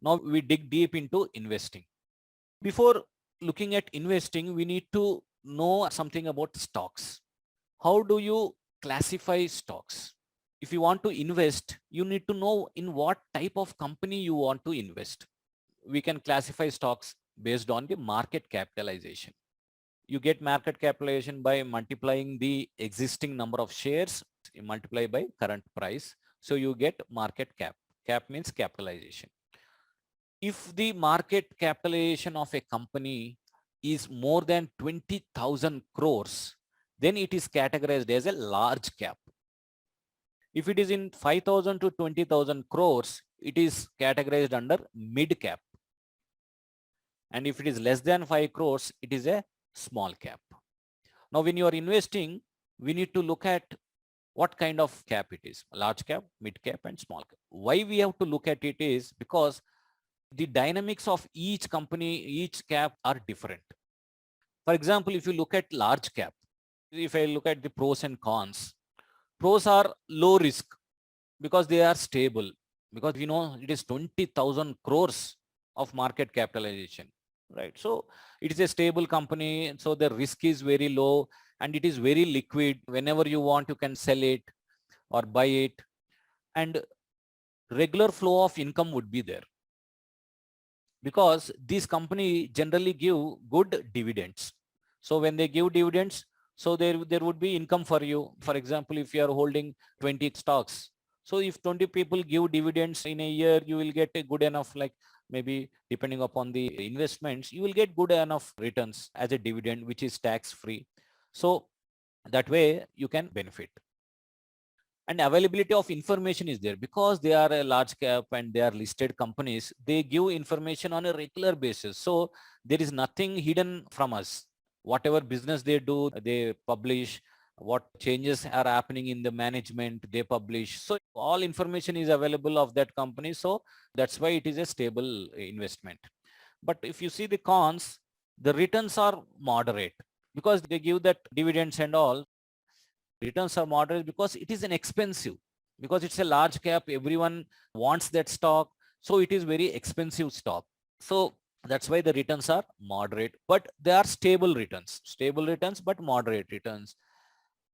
Now we dig deep into investing. Before looking at investing, we need to know something about stocks. How do you classify stocks? If you want to invest, you need to know in what type of company you want to invest. We can classify stocks based on the market capitalization. You get market capitalization by multiplying the existing number of shares, you multiply by current price. So you get market cap. Cap means capitalization. If the market capitalization of a company is more than 20,000 crores, then it is categorized as a large cap. If it is in 5,000 to 20,000 crores, it is categorized under mid cap. And if it is less than 5 crores, it is a small cap. Now, when you are investing, we need to look at what kind of cap it is, large cap, mid cap, and small cap. Why we have to look at it is because the dynamics of each company, each cap are different. For example, if you look at large cap, if I look at the pros and cons, pros are low risk because they are stable, because we know it is 20,000 crores of market capitalization, right? So it is a stable company, so the risk is very low and it is very liquid. Whenever you want, you can sell it or buy it, and regular flow of income would be there because these company generally give good dividends. So when they give dividends, so there would be income for you. For example, if you are holding 20 stocks, so if 20 people give dividends in a year, you will get a good enough, like maybe depending upon the investments, you will get good enough returns as a dividend, which is tax free. So that way you can benefit. And availability of information is there because they are a large cap and they are listed companies. They give information on a regular basis. So there is nothing hidden from us. Whatever business they do, they publish. What changes are happening in the management, they publish. So all information is available of that company. So that's why it is a stable investment. But if you see the cons, the returns are moderate because they give that dividends and all. Returns are moderate because it is an expensive, because it's a large cap, everyone wants that stock, so it is very expensive stock. So that's why the returns are moderate, but they are stable returns but moderate returns.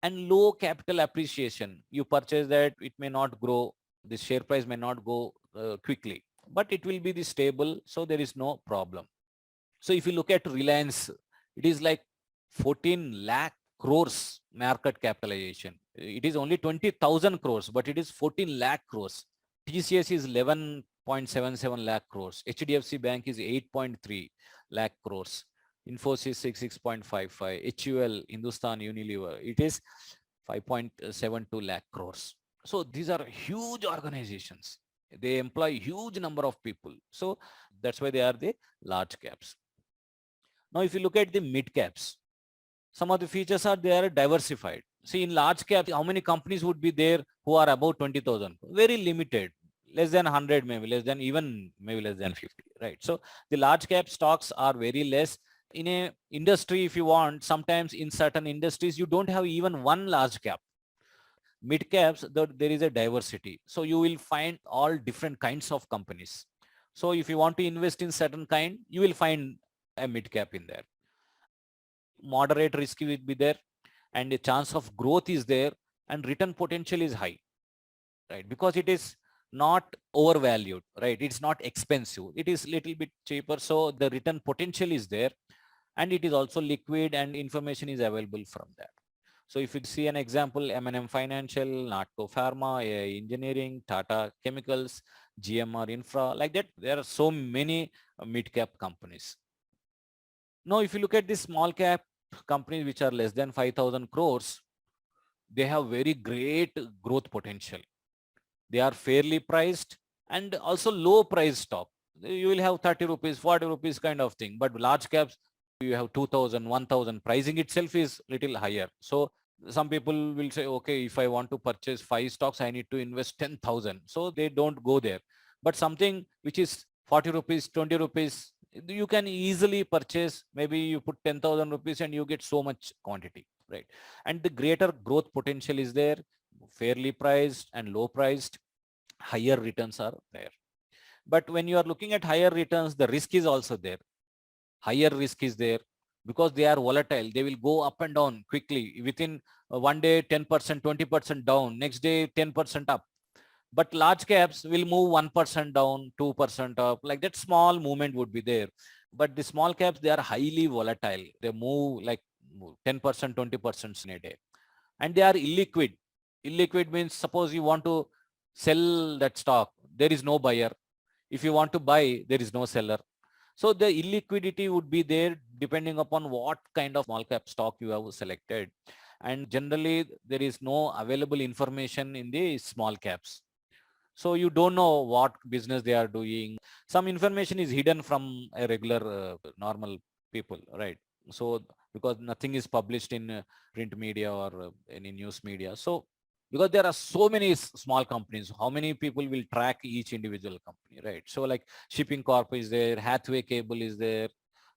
And low capital appreciation, you purchase that, it may not grow, the share price may not go quickly, but it will be the stable, so there is no problem. So if you look at Reliance, it is like 14 lakh crores market capitalization. It is only 20,000 crores, but it is 14 lakh crores. TCS is 11.77 lakh crores. HDFC Bank is 8.3 lakh crores. Infosys 6.55. HUL, Hindustan Unilever, it is 5.72 lakh crores. So these are huge organizations. They employ huge number of people. So that's why they are the large caps. Now, if you look at the mid caps, some of the features are they are diversified. See, in large caps, how many companies would be there who are above 20,000? Very limited, less than 100, maybe less than, even maybe less than 50, right? So the large cap stocks are very less. In a industry, if you want, sometimes in certain industries, you don't have even one large cap. Mid caps, there is a diversity. So you will find all different kinds of companies. So if you want to invest in certain kind, you will find a mid cap in there. Moderate risk will be there, and the chance of growth is there, and return potential is high, right? Because it is not overvalued, right? It's not expensive. It is little bit cheaper. So the return potential is there, and it is also liquid, and information is available from that. So if you see an example, M&M Financial, Natco Pharma, AI Engineering, Tata Chemicals, GMR Infra, like that, there are so many mid-cap companies. Now, if you look at the small cap companies which are less than 5,000 crores, they have very great growth potential. They are fairly priced and also low price stock. You will have 30 rupees, 40 rupees kind of thing. But large caps, you have 2,000, 1,000. Pricing itself is little higher. So some people will say, okay, if I want to purchase 5 stocks, I need to invest 10,000. So they don't go there. But something which is 40 rupees, 20 rupees, you can easily purchase. Maybe you put 10,000 rupees and you get so much quantity, right? And the greater growth potential is there, fairly priced and low priced, higher returns are there. But when you are looking at higher returns, the risk is also there. Higher risk is there because they are volatile. They will go up and down quickly. Within one day, 10%, 20% down. Next day, 10% up. But large caps will move 1% down, 2% up. Like that small movement would be there. But the small caps, they are highly volatile. They move like 10%, 20% in a day. And they are illiquid. Illiquid means suppose you want to sell that stock, there is no buyer. If you want to buy, there is no seller. So the illiquidity would be there depending upon what kind of small cap stock you have selected. And generally, there is no available information in the small caps. So you don't know what business they are doing. Some information is hidden from a regular normal people, right? So because nothing is published in print media or any news media. So because there are so many small companies, how many people will track each individual company, right? So like Shipping Corp is there, Hathway Cable is there,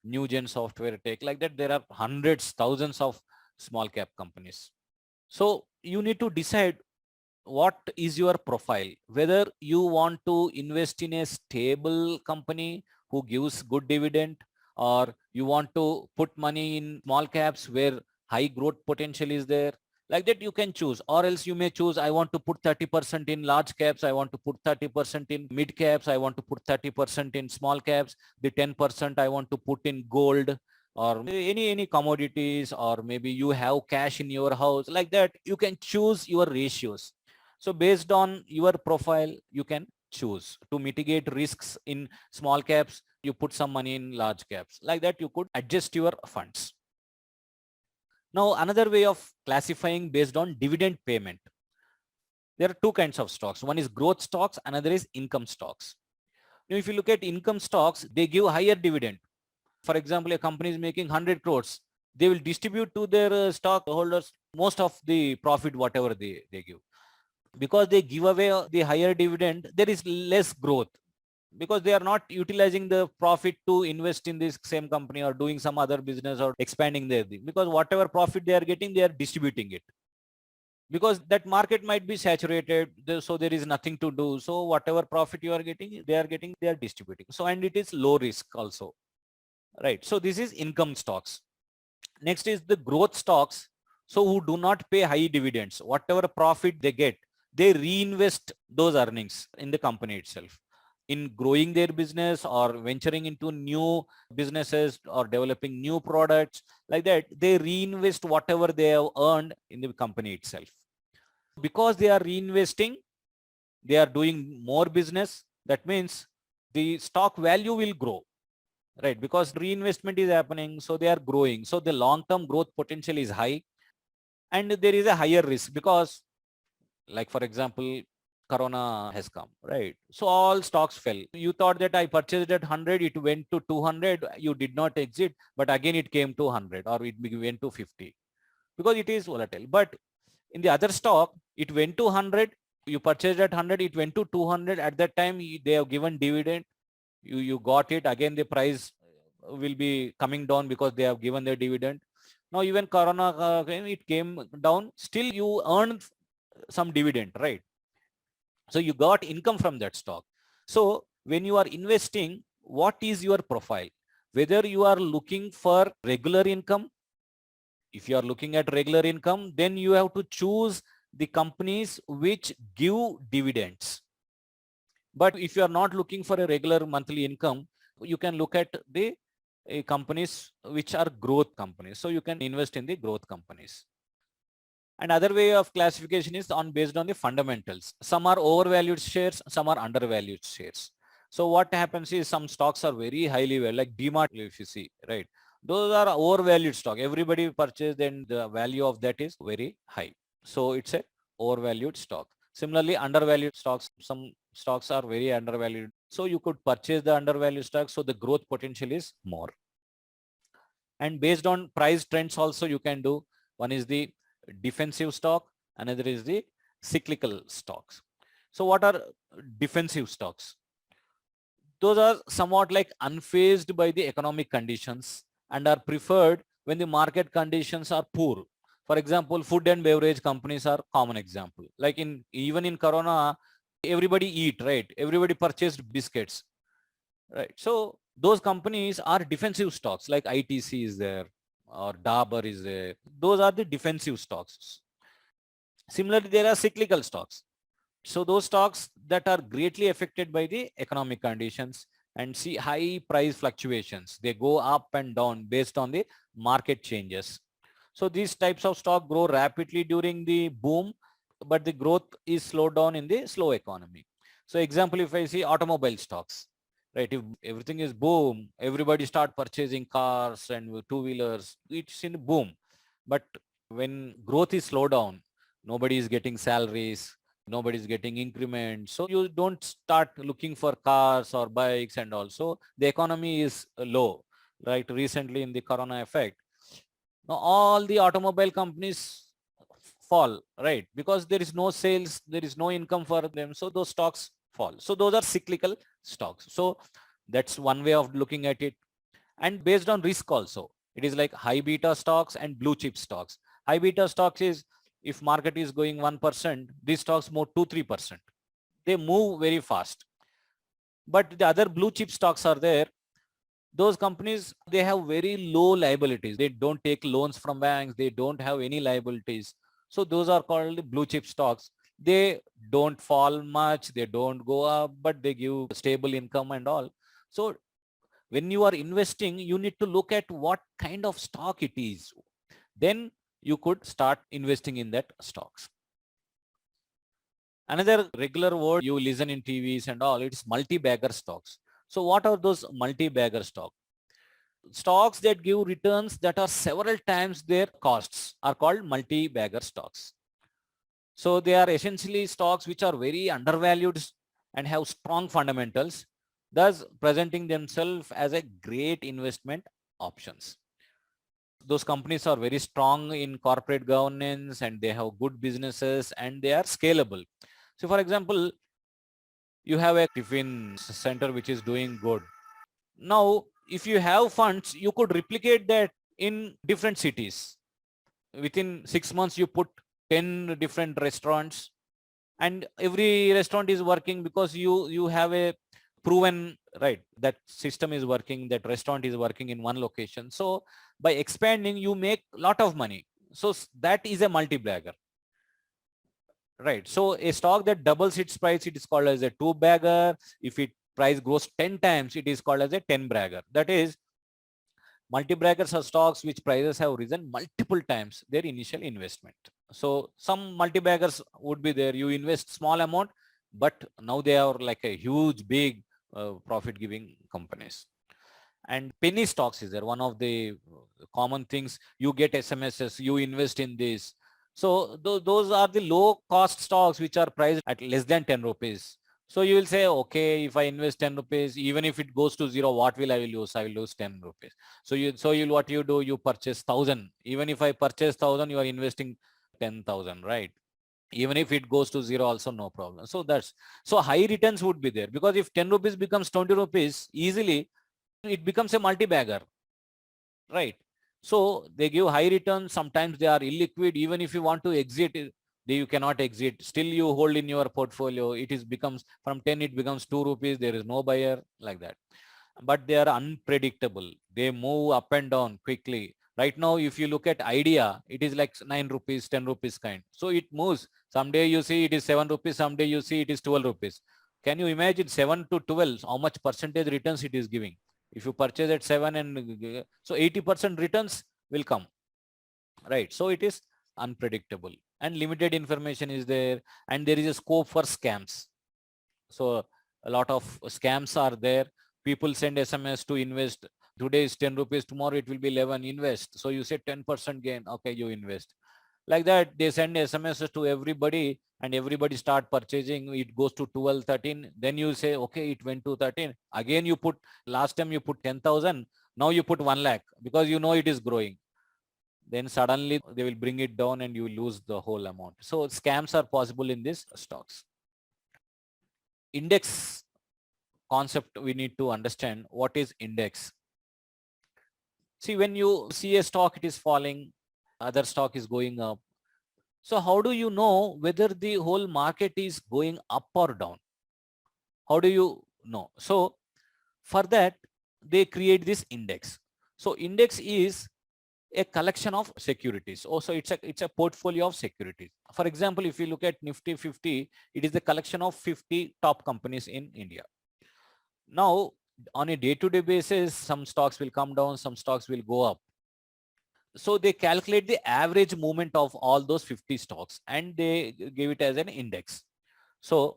Newgen Software Tech, like that. There are hundreds, thousands of small cap companies. So you need to decide what is your profile, whether you want to invest in a stable company who gives good dividend, or you want to put money in small caps where high growth potential is there. Like that you can choose, or else you may choose, I want to put 30% in large caps, I want to put 30% in mid caps, I want to put 30% in small caps, the 10% I want to put in gold or any commodities, or maybe you have cash in your house. Like that you can choose your ratios. So based on your profile, you can choose to mitigate risks in small caps. You put some money in large caps. Like that, you could adjust your funds. Now, another way of classifying based on dividend payment. There are two kinds of stocks. One is growth stocks, another is income stocks. Now, if you look at income stocks, they give higher dividend. For example, a company is making 100 crores. They will distribute to their stockholders most of the profit, whatever they give. Because they give away the higher dividend, there is less growth because they are not utilizing the profit to invest in this same company or doing some other business or expanding their thing. Because whatever profit they are getting, they are distributing it. Because that market might be saturated, so there is nothing to do. So whatever profit you are getting, they are distributing. So, and it is low risk also, right? So this is income stocks. Next is the growth stocks. So who do not pay high dividends, whatever profit they get, they reinvest those earnings in the company itself, in growing their business or venturing into new businesses or developing new products. Like that, they reinvest whatever they have earned in the company itself. Because they are reinvesting, they are doing more business. That means the stock value will grow, right? Because reinvestment is happening, so they are growing. So the long-term growth potential is high, and there is a higher risk because, like for example, Corona has come, right? So all stocks fell. You thought that I purchased at 100, it went to 200, you did not exit, but again it came to 100 or it went to 50 because it is volatile. But in the other stock, it went to 100, you purchased at 100, it went to 200. At that time, they have given dividend. You got it. Again, the price will be coming down because they have given their dividend. Now, even Corona came, it came down. Still, you earned some dividend, right? So you got income from that stock. So when you are investing, what is your profile? Whether you are looking for regular income. If you are looking at regular income, then you have to choose the companies which give dividends. But if you are not looking for a regular monthly income, you can look at the companies which are growth companies. So you can invest in the growth companies. Another way of classification is based on the fundamentals. Some are overvalued shares, some are undervalued shares. So what happens is some stocks are very highly valued, like DMart, if you see, right? Those are overvalued stock. Everybody purchased and the value of that is very high. So it's a overvalued stock. Similarly, undervalued stocks, some stocks are very undervalued. So you could purchase the undervalued stock. So the growth potential is more. And based on price trends also you can do. One is the defensive stock, another is the cyclical stocks. So what are defensive stocks? Those are somewhat like unfazed by the economic conditions and are preferred when the market conditions are poor. For example, food and beverage companies are common example. Like even in Corona, everybody eat, right? Everybody purchased biscuits, right? So those companies are defensive stocks, like ITC is there or Dabur is there. Those are the defensive stocks. Similarly, there are cyclical stocks. So those stocks that are greatly affected by the economic conditions and see high price fluctuations. They go up and down based on the market changes. So these types of stock grow rapidly during the boom, but the growth is slowed down in the slow economy. So example, if I see automobile stocks, right? If everything is boom, everybody start purchasing cars and two-wheelers, it's in boom. But when growth is slowed down, nobody is getting salaries, nobody's getting increments, so you don't start looking for cars or bikes, and also the economy is low, right? Recently in the corona effect, now all the automobile companies fall, right? Because there is no sales, there is no income for them, so those stocks fall. So those are cyclical stocks. So that's one way of looking at it. And based on risk also, it is like high beta stocks and blue chip stocks. High beta stocks is, if market is going 1%, these stocks move 2-3%. They move very fast. But the other blue chip stocks are there. Those companies, they have very low liabilities. They don't take loans from banks. They don't have any liabilities. So those are called blue chip stocks. They don't fall much. They don't go up, but they give stable income and all. So when you are investing, you need to look at what kind of stock it is. Then you could start investing in that stocks. Another regular word you listen in TVs and all, it's multi-bagger stocks. So what are those multi-bagger stocks? Stocks that give returns that are several times their costs are called multi-bagger stocks. So they are essentially stocks which are very undervalued and have strong fundamentals, thus presenting themselves as a great investment options. Those companies are very strong in corporate governance and they have good businesses and they are scalable. So for example, you have a tiffin center which is doing good. Now, if you have funds, you could replicate that in different cities. Within 6 months, you put 10 different restaurants and every restaurant is working because you have a proven, right, that system is working, that restaurant is working in one location. So by expanding, you make a lot of money. So that is a multi-bagger. Right. So a stock that doubles its price, it is called as a two-bagger. If it price grows 10 times, it is called as a 10-bagger. That is, multi-baggers are stocks which prices have risen multiple times their initial investment. So some multi-baggers would be there. You invest small amount, but now they are like a huge, big profit-giving companies. And penny stocks is there. One of the common things, you get SMSs, you invest in this. So those are the low cost stocks which are priced at less than 10 rupees. So you will say, okay, if I invest 10 rupees, even if it goes to zero, what will I will lose? I will lose 10 rupees. So you what you do, you purchase 1,000. Even if I purchase 1,000, you are investing 10,000, right? Even if it goes to zero also, no problem. So so high returns would be there, because if 10 rupees becomes 20 rupees easily, it becomes a multi-bagger, right? So they give high returns. Sometimes they are illiquid. Even if you want to exit, you cannot exit. Still you hold in your portfolio. It is becomes from 10, it becomes 2 rupees. There is no buyer, like that. But they are unpredictable. They move up and down quickly. Right now, if you look at idea, it is like 9 rupees, 10 rupees kind. So it moves. Someday you see it is 7 rupees. Someday you see it is 12 rupees. Can you imagine 7 to 12, how much percentage returns it is giving? If you purchase at 7 and so 80% returns will come, right? So it is unpredictable and limited information is there, and there is a scope for scams. So a lot of scams are there. People send SMS to invest. Today is 10 rupees, tomorrow it will be 11, invest. So you say 10% gain, okay, you invest. Like that, they send SMSs to everybody and everybody start purchasing. It goes to 12, 13. Then you say, okay, it went to 13. Again, you put, last time you put 10,000. Now you put 1 lakh because you know it is growing. Then suddenly they will bring it down and you lose the whole amount. So scams are possible in these stocks. Index concept, we need to understand what is index. See, when you see a stock, it is falling, other stock is going up. So how do you know whether the whole market is going up or down? How do you know? So for that, they create this index. So index is a collection of securities. Also, it's a portfolio of securities. For example, if you look at Nifty 50, it is the collection of 50 top companies in India. Now, on a day-to-day basis, some stocks will come down, some stocks will go up. So they calculate the average movement of all those 50 stocks and they give it as an index. So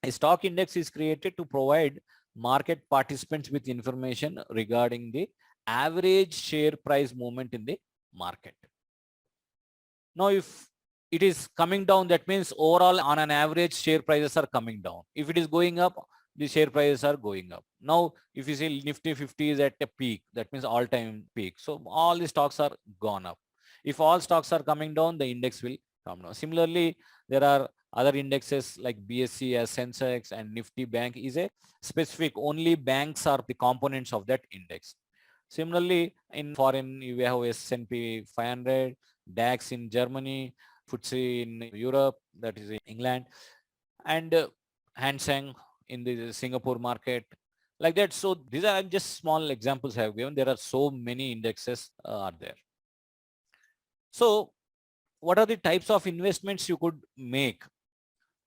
a stock index is created to provide market participants with information regarding the average share price movement in the market. Now, if it is coming down, that means overall on an average share prices are coming down. If it is going up, the share prices are going up. Now, if you say Nifty 50 is at a peak, that means all-time peak. So all the stocks are gone up. If all stocks are coming down, the index will come down. Similarly, there are other indexes like BSE as Sensex and Nifty Bank is a specific, only banks are the components of that index. Similarly, in foreign, you have S&P 500, DAX in Germany, FTSE in Europe, that is in England, and Hang Seng in the Singapore market, like that. So these are just small examples I have given. There are so many indexes are there. So what are the types of investments you could make?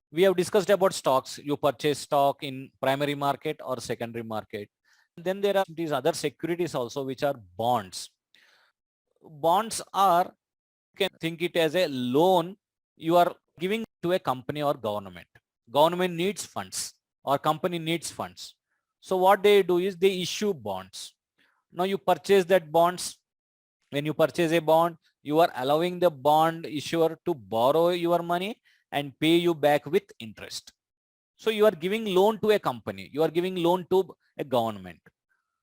We have discussed about stocks. You purchase stock in primary market or secondary market. Then there are these other securities also, which are bonds. Bonds are, you can think it as a loan you are giving to a company or government. Government needs funds or company needs funds. So what they do is they issue bonds. Now you purchase that bonds. When you purchase a bond, you are allowing the bond issuer to borrow your money and pay you back with interest. So you are giving loan to a company. You are giving loan to a government.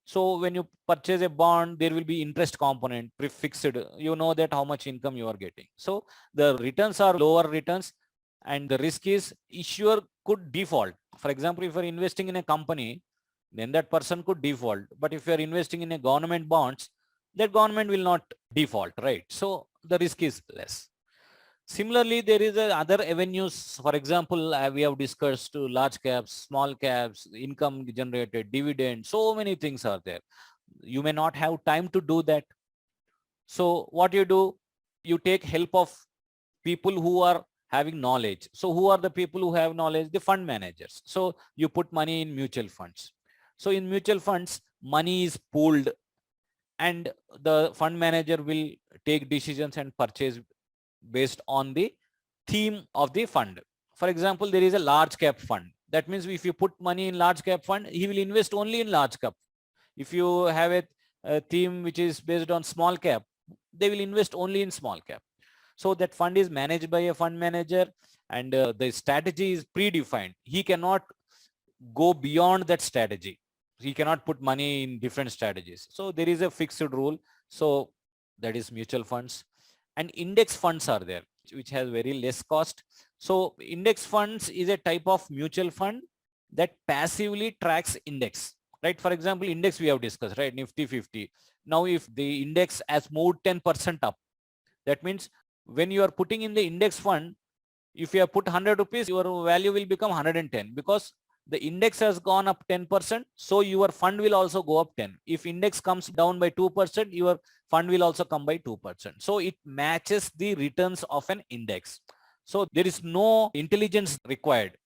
So when you purchase a bond, there will be interest component prefixed. You know that how much income you are getting. So the returns are lower returns and the risk is issuer could default. For example, if you are investing in a company, then that person could default. But if you are investing in a government bonds, that government will not default, right? So the risk is less. Similarly, there is other avenues. For example, we have discussed large caps, small caps, income generated, dividend, so many things are there. You may not have time to do that. So what you do, you take help of people who are having knowledge. So who are the people who have knowledge? The fund managers. So you put money in mutual funds. So in mutual funds, money is pooled and the fund manager will take decisions and purchase based on the theme of the fund. For example, there is a large cap fund. That means if you put money in large cap fund, he will invest only in large cap. If you have a theme which is based on small cap, they will invest only in small cap. So that fund is managed by a fund manager and the strategy is predefined. He cannot go beyond that strategy. He cannot put money in different strategies. So there is a fixed rule. So that is mutual funds. And index funds are there, which has very less cost. So index funds is a type of mutual fund that passively tracks index, right? For example, index we have discussed, right? Nifty 50. Now, if the index has moved 10% up, that means when you are putting in the index fund, if you have put 100 rupees, your value will become 110 because the index has gone up 10%. So your fund will also go up 10. If index comes down by 2%, your fund will also come by 2%. So it matches the returns of an index. So there is no intelligence required.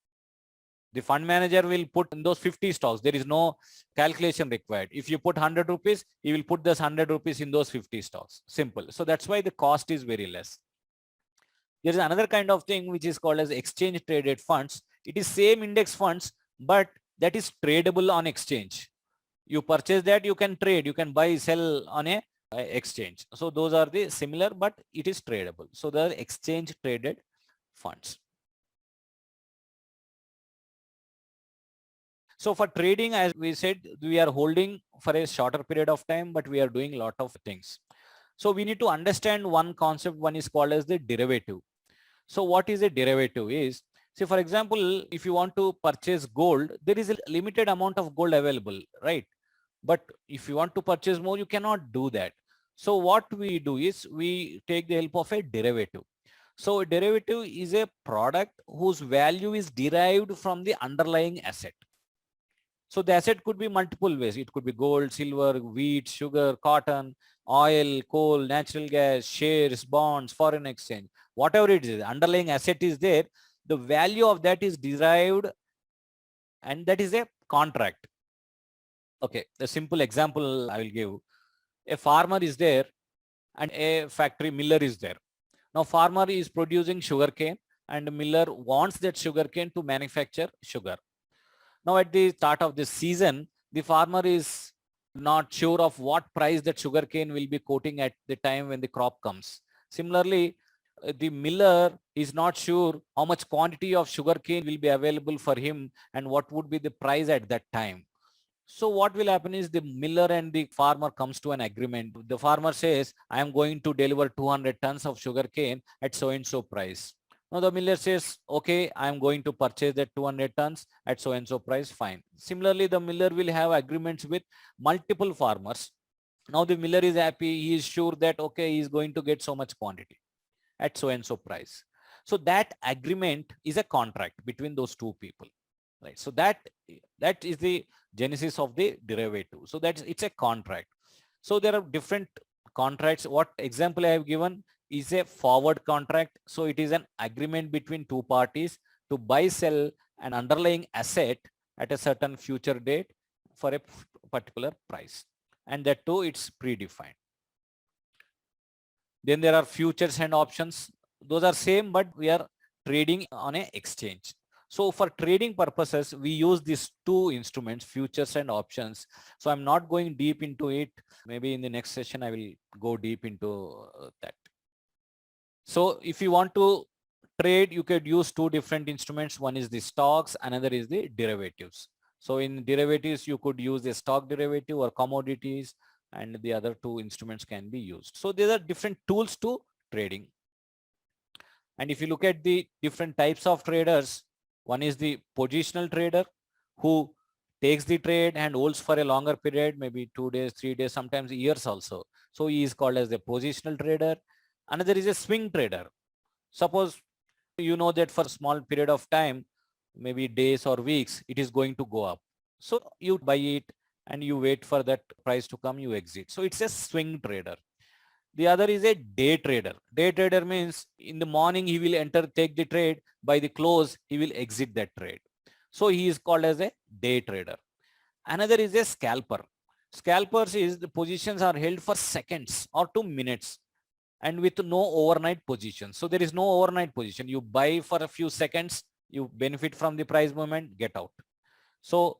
The fund manager will put in those 50 stocks. There is no calculation required. If you put 100 rupees, he will put this 100 rupees in those 50 stocks. Simple. So that's why the cost is very less. There is another kind of thing which is called as exchange traded funds. It is same index funds, but that is tradable on exchange. You purchase that, you can trade, you can buy, sell on a exchange. So those are the similar, but it is tradable. So they are exchange traded funds. So for trading, as we said, we are holding for a shorter period of time, but we are doing a lot of things. So we need to understand one concept. One is called as the derivative. So what is a derivative is, say for example, if you want to purchase gold, there is a limited amount of gold available, right? But if you want to purchase more, you cannot do that. So what we do is we take the help of a derivative. So a derivative is a product whose value is derived from the underlying asset. So the asset could be multiple ways. It could be gold, silver, wheat, sugar, cotton, oil, coal, natural gas, shares, bonds, foreign exchange, whatever it is, underlying asset is there. The value of that is derived, and that is a contract. Okay, a simple example I will give. A farmer is there and a factory miller is there. Now farmer is producing sugarcane and miller wants that sugarcane to manufacture sugar. Now at the start of the season, the farmer is not sure of what price that sugarcane will be quoting at the time when the crop comes. Similarly, the miller is not sure how much quantity of sugarcane will be available for him and what would be the price at that time. So what will happen is the miller and the farmer comes to an agreement. The farmer says, I am going to deliver 200 tons of sugarcane at so and so price. Now the miller says, okay, I am going to purchase that 200 tons at so and so price, fine. Similarly, the miller will have agreements with multiple farmers. Now the miller is happy. He is sure that, okay, he is going to get so much quantity at so and so price. So that agreement is a contract between those two people, right? So that is the genesis of the derivative. So it's a contract. So there are different contracts. What example I have given is a forward contract. So it is an agreement between two parties to buy, sell an underlying asset at a certain future date for a particular price. And that too, it's predefined. Then there are futures and options. Those are same, but we are trading on an exchange. So for trading purposes, we use these two instruments, futures and options. So I'm not going deep into it. Maybe in the next session, I will go deep into that. So if you want to trade, you could use two different instruments. One is the stocks, another is the derivatives. So in derivatives, you could use the stock derivative or commodities, and the other two instruments can be used. So there are different tools to trading. And if you look at the different types of traders, one is the positional trader who takes the trade and holds for a longer period, maybe 2 days, 3 days, sometimes years also. So he is called as the positional trader. Another is a swing trader. Suppose you know that for a small period of time, maybe days or weeks, it is going to go up. So you buy it and you wait for that price to come, you exit. So it's a swing trader. The other is a day trader. Day trader means in the morning he will enter, take the trade. By the close, he will exit that trade. So he is called as a day trader. Another is a scalper. Scalpers is the positions are held for seconds or 2 minutes and with no overnight position. So there is no overnight position. You buy for a few seconds, you benefit from the price movement, get out. So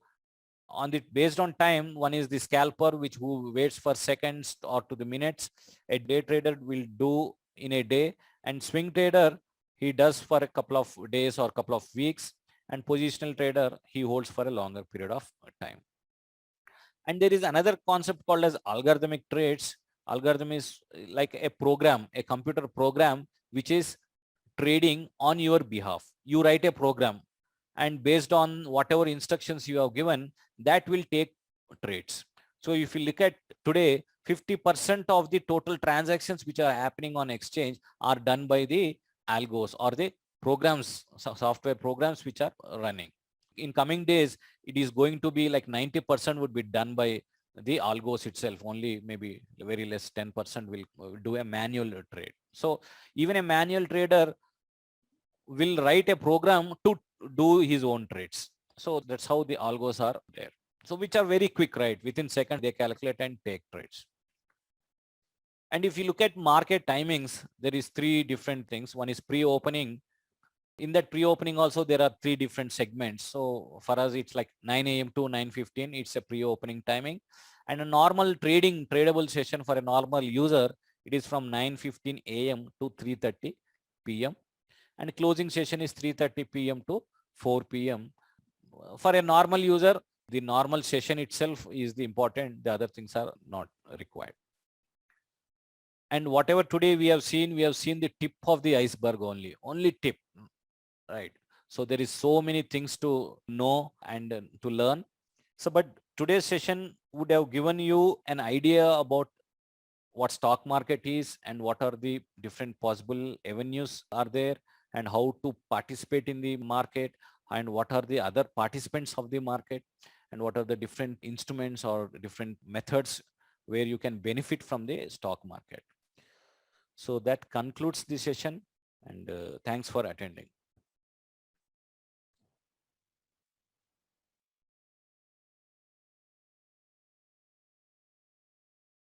on the based on time, one is the scalper, which who waits for seconds or to the minutes. A day trader will do in a day, and swing trader, he does for a couple of days or couple of weeks, and positional trader, he holds for a longer period of time. And there is another concept called as algorithmic trades. Algorithm is like a program, a computer program, which is trading on your behalf. You write a program and based on whatever instructions you have given, that will take trades. So if you look at today, 50% of the total transactions which are happening on exchange are done by the algos or the programs, software programs which are running. In coming days, it is going to be like 90% would be done by the algos itself. Only maybe very less 10% will do a manual trade. So even a manual trader will write a program to do his own trades. So that's how the algos are there. So which are very quick, right? Within seconds, they calculate and take trades. And if you look at market timings, there is three different things. One is pre-opening. In that pre-opening also, there are three different segments. So for us, it's like 9 a.m. to 9:15. It's a pre-opening timing. And a normal tradable session for a normal user, it is from 9:15 a.m. to 3:30 p.m. And closing session is 3:30 p.m. to 4 p.m. For a normal user, the normal session itself is the important. The other things are not required. And whatever today we have seen the tip of the iceberg only tip, right? So there is so many things to know and to learn. So, but today's session would have given you an idea about what stock market is and what are the different possible avenues are there and how to participate in the market and what are the other participants of the market and what are the different instruments or different methods where you can benefit from the stock market. So that concludes the session and thanks for attending.